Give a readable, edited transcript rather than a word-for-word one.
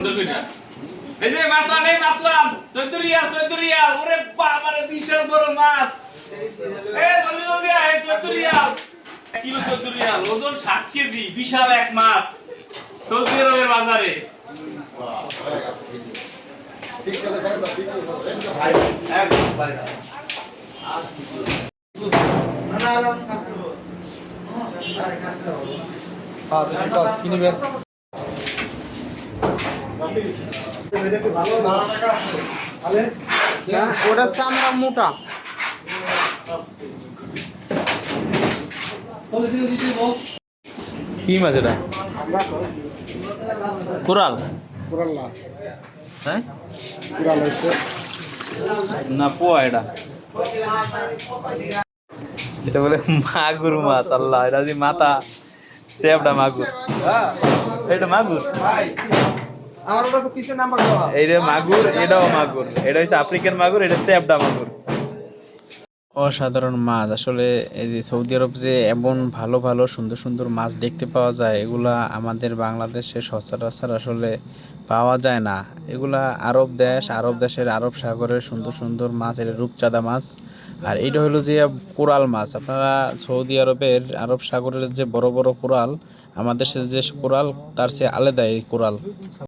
এই যে মাছলা নেই মাছলাম 14 রিয়াল 14 রিয়াল ওরে বাবারে বিশাল বড় মাছ এই জলদি জলদি আয় 14 রিয়াল কিলো 14 রিয়াল ওজন 60 কেজি বিশাল এক মাছ সৌদি আরবের বাজারে ঠিক করে স্যার ঠিক করে ভাই একদম ভাই না না হ্যাঁ বেশি কল কিনবেন ওটা চামড়া মোটা কি মাছ এটা কোরাল কোরাল না হ্যাঁ কোরাল হইছে না পোয়া এটা এটা বলে মাগুর মাছ আল্লাহ এটা যদি মাথা সেবটা মাগুর এটা মাগুর আমার ওটা তো কিসের নাম্বার দেওয়া এইটা মাগুর এটাও মাগুর এটা হচ্ছে আফ্রিকান মাগুর এটা সেবটা মাগুর অসাধারণ মাছ আসলে এই যে সৌদি আরব যে এমন ভালো ভালো সুন্দর সুন্দর মাছ দেখতে পাওয়া যায় এগুলা আমাদের বাংলাদেশে সচরাচর আসলে পাওয়া যায় না এগুলা আরব দেশের আরব সাগরের সুন্দর সুন্দর মাছ এটা রূপচাঁদা মাছ আর এইটা হলো যে কোরাল মাছ আপনারা সৌদি আরবের আরব সাগরের যে বড় বড় কোরাল আমাদের দেশে যে কোরাল তার চেয়ে আলাদা এই কোরাল